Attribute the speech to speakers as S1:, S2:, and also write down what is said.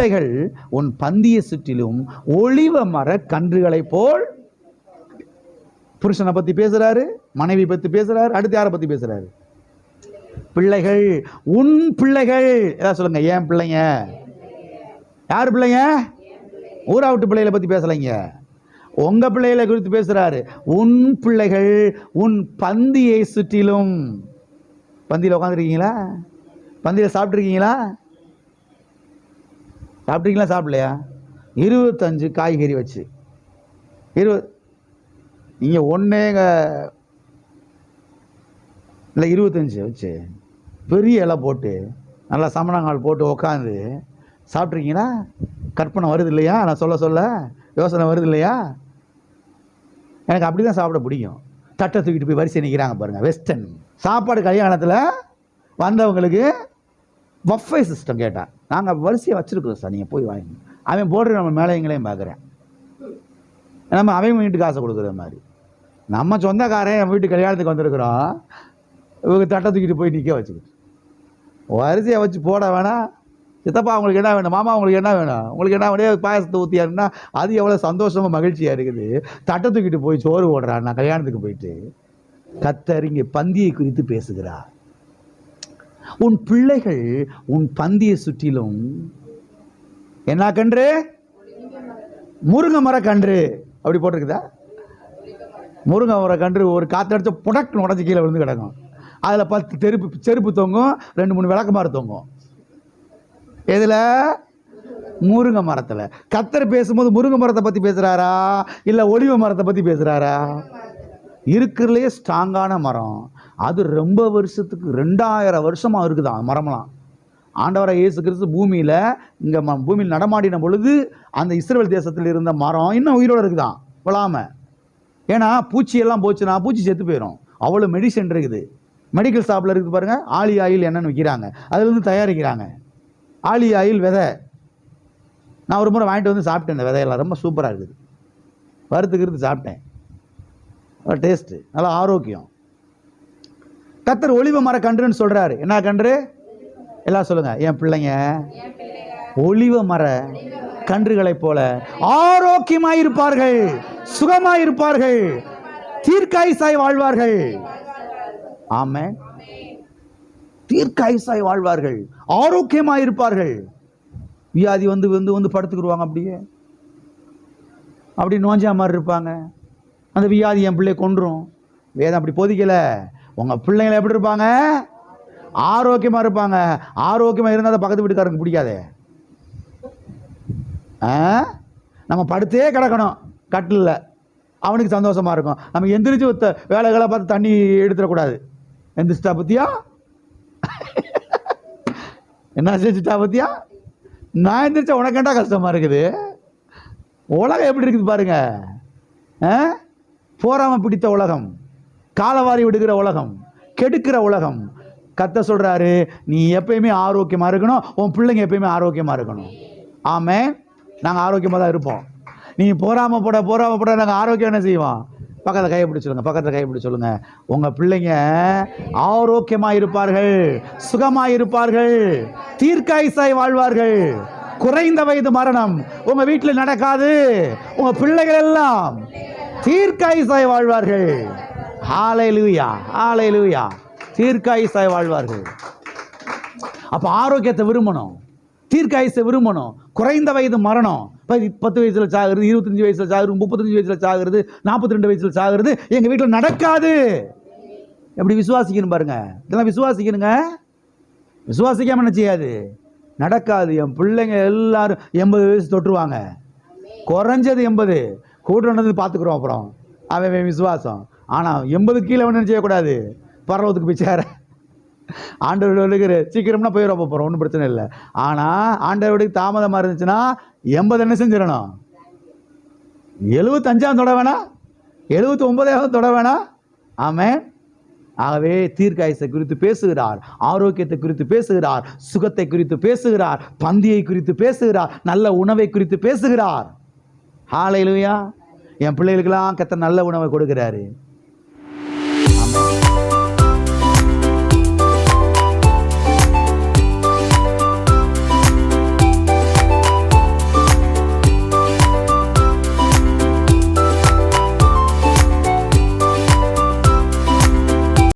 S1: பிள்ளைகள் உன் பந்தியை சுற்றிலும் ஒளிவ மர கன்றுகளை போல். புருஷனை பத்தி பேசுறாரு, மனைவி பத்தி பேசுறாரு, அடுத்து யாரை பத்தி பேசுறாரு? பிள்ளைகள், உன் பிள்ளைகள். ஏதாவது சொல்லுங்க, ஏன் பிள்ளைங்க. யார் பிள்ளைங்க? ஊரா விட்டு பிள்ளைகளை பத்தி பேசலைங்க, உங்க பிள்ளைகளை குறித்து பேசுறாரு. உன் பிள்ளைகள் உன் பந்தியை சுற்றிலும். பந்தியில் உட்காந்துருக்கீங்களா? பந்தியில் சாப்பிட்ருக்கீங்களா? சாப்பிட்றீங்களா? சாப்பிடலையா? 25 காய்கறி வச்சு 20 நீங்கள் ஒன்றேங்க இல்லை 25 வச்சு பெரிய இலை போட்டு நல்லா சமணங்கால் போட்டு உக்காந்து சாப்பிட்ருக்கீங்களா? கற்பனை வருது இல்லையா? நான் சொல்ல யோசனை வருது இல்லையா? எனக்கு அப்படி தான் சாப்பிட பிடிக்கும். தட்டை தூக்கிட்டு போய் வரிசை நிற்கிறாங்க பாருங்கள். வெஸ்டர்ன் சாப்பாடு கல்யாணத்தில் வந்தவங்களுக்கு பஃபே சிஸ்டம் கேட்டான். நாங்கள் வரிசையை வச்சுருக்கோம் சார், நீங்கள் போய் வாங்கி. அவன் போடுற நம்ம மேலைங்களையும் பார்க்குறேன். நம்ம அவன் வீட்டுக்கு காசை கொடுக்குற மாதிரி. நம்ம சொந்தக்காரன் என் வீட்டு கல்யாணத்துக்கு வந்திருக்கிறோம், இவங்க தட்டை தூக்கிட்டு போய் நிற்க வச்சுக்கிட்டு வரிசையை வச்சு போட வேணாம். சித்தப்பா உங்களுக்கு என்ன வேணும், மாமா உங்களுக்கு என்ன வேணும், உங்களுக்கு என்ன வேணும், பாயசத்தை ஊற்றியாருன்னா அது எவ்வளோ சந்தோஷமாக மகிழ்ச்சியாக இருக்குது. தட்டை தூக்கிட்டு போய் சோறு போடுறான் நான் கல்யாணத்துக்கு போயிட்டு. கர்த்தர் இங்கே பந்தியை குறித்து பேசுகிறார். உன் பிள்ளைகள் உன் பந்தியை சுற்றிலும் என்ன கன்று? முருங்கை மர கன்று. அப்படி போட்டிருக்குதா? முருங்கை மர கன்று ஒரு காற்றடிச்ச புடக்குன்னு உடஞ்சி கீழே விழுந்து கிடக்கும். அதில் 10 செருப்பு தொங்கும், 2-3 விளக்குமாறு தொங்கும். எதில்? முருங்கை மரத்தில். கர்த்தர் பேசும்போது முருங்கை மரத்தை பற்றி பேசுகிறாரா இல்லை ஒலிவ மரத்தை பற்றி பேசுகிறாரா? இருக்கிறதுலே ஸ்ட்ராங்கான மரம் அது. ரொம்ப வருஷத்துக்கு 2000 வருஷமாக இருக்குதான் மரம்லாம். ஆண்டவராக இயேசு கிறிஸ்து பூமியில் இங்கே பூமியில் நடமாடின பொழுது அந்த இஸ்ரவேல் தேசத்தில் இருந்த மரம் இன்னும் உயிரோடு இருக்குதான், விழாமல். ஏன்னா பூச்சியெல்லாம் போச்சுன்னா பூச்சி செத்து போயிடும். அவ்வளோ மெடிசன் இருக்குது. மெடிக்கல் ஷாப்பில் இருக்குது பாருங்கள், ஆலி ஆயில் என்னென்னு விற்கிறாங்க, அதுலேருந்து தயாரிக்கிறாங்க. ஆலி ஆயில் விதை நான் ஒரு முறை வாங்கிட்டு வந்து சாப்பிட்டேன். இந்த விதையெல்லாம் ரொம்ப சூப்பராக இருக்குது. வறுத்துக்கிறது சாப்பிட்டேன், நல்லா டேஸ்ட்டு, நல்லா ஆரோக்கியம். கர்த்தர் ஒலிவ மர கன்றுன்னு சொல்கிறாரு. என்ன கன்று? எல்லாம் சொல்லுங்கள், என் பிள்ளைங்க ஒலிவ மர கன்றுகளைப் போல ஆரோக்கியமாயிருப்பார்கள், சுகமாயிருப்பார்கள், தீர்க்காயுசாய் வாழ்வார்கள். ஆமென். தீர்க்காயுசாய் வாழ்வார்கள், ஆரோக்கியமாயிருப்பார்கள். வியாதி வந்து வந்து வந்து படுத்துக்கிடுவாங்க, அப்படி நோஞ்சா மாதிரி இருப்பாங்க. அந்த வியாதி என் பிள்ளை கொன்றும். வேதம் அப்படி போதிக்கலை. உங்கள் பிள்ளைங்களை எப்படி இருப்பாங்க? ஆரோக்கியமாக இருப்பாங்க. ஆரோக்கியமாக இருந்தால் தான் பக்கத்து வீட்டுக்காரங்க பிடிக்காதே. நம்ம படுத்தே கிடக்கணும் கட்டிலில், அவனுக்கு சந்தோஷமாக இருக்கும். நம்ம எந்திரிச்சு வேலைகளை பார்த்து தண்ணி எடுத்துடக்கூடாது. எந்திரிச்சிட்டா பற்றியா? என்ன செஞ்சுட்டா பற்றியா? நான் எந்திரிச்சா உனக்கேண்டா கஷ்டமாக இருக்குது. உலகம் எப்படி இருக்குது பாருங்க. போராம பிடித்த உலகம், காலவாரி விடுகிற உலகம், கெடுக்கிற உலகம். கர்த்தர் சொல்கிறாரு, நீ எப்பயுமே ஆரோக்கியமாக இருக்கணும், உன் பிள்ளைங்க எப்பயுமே ஆரோக்கியமாக இருக்கணும். ஆமென். நாங்கள் ஆரோக்கியமாக தான் இருப்போம். நீ போராமல் போட நாங்கள் ஆரோக்கியம் என்ன செய்வோம்? பக்கத்தில் கைப்பிடி சொல்லுங்கள், பக்கத்தில் கைப்பிடி சொல்லுங்கள். உங்கள் பிள்ளைங்க ஆரோக்கியமாக இருப்பார்கள், சுகமாக இருப்பார்கள், தீர்க்காயுசாய் வாழ்வார்கள். குறைந்த வயது மரணம் உங்கள் வீட்டில் நடக்காது. உங்கள் பிள்ளைகள் எல்லாம் தீர்க்காயுசாய் வாழ்வார்கள். ஹல்லேலூயா, ஹல்லேலூயா. தீர்க்காயுசாய் வாழ்வார்கள். அப்போ ஆரோக்கியத்தை விரும்பணும், தீர்க்காயுசை விரும்பணும். குறைந்த வயது மரணம் 10 வயசுல சாகுறது, 25 வயசுல சாகுறது, 35 வயசுல சாகுறது, 42 வயசுல சாகுறது எங்கள் வீட்டில் நடக்காது. எப்படி விசுவாசிக்கணும் பாருங்க. இதெல்லாம் விசுவாசிக்கணுங்க. விசுவாசிக்காம என்ன செய்யாது? நடக்காது. என் பிள்ளைங்க எல்லாரும் 80 வயசு தொட்டுருவாங்க, குறைஞ்சது 80. கூட்டுறது பார்த்துக்குறோம். அப்புறம் அவன் விசுவாசம். ஆனால் 80 கீழே என்ன செய்யக்கூடாது? பரலோகத்துக்கு போய் சேர ஆண்டவருடைய சீக்கிரம்னா போயிட போகிறோம், ஒன்றும் பிரச்சனை இல்லை. ஆனால் ஆண்டவருடைய தாமதமாக இருந்துச்சுன்னா 80 என்ன செஞ்சிடணும்? 75 தொட வேணாம், 79 தொட வேணாம். ஆமென். ஆகவே தீர்க்காயுசை குறித்து பேசுகிறார், ஆரோக்கியத்தை குறித்து பேசுகிறார், சுகத்தை குறித்து பேசுகிறார், பந்தியை குறித்து பேசுகிறார், நல்ல உணவை குறித்து பேசுகிறார். ஹல்லேலூயா. என் பிள்ளைகளுக்கெல்லாம் கர்த்தர் நல்ல உணவை கொடுக்கிறாரு.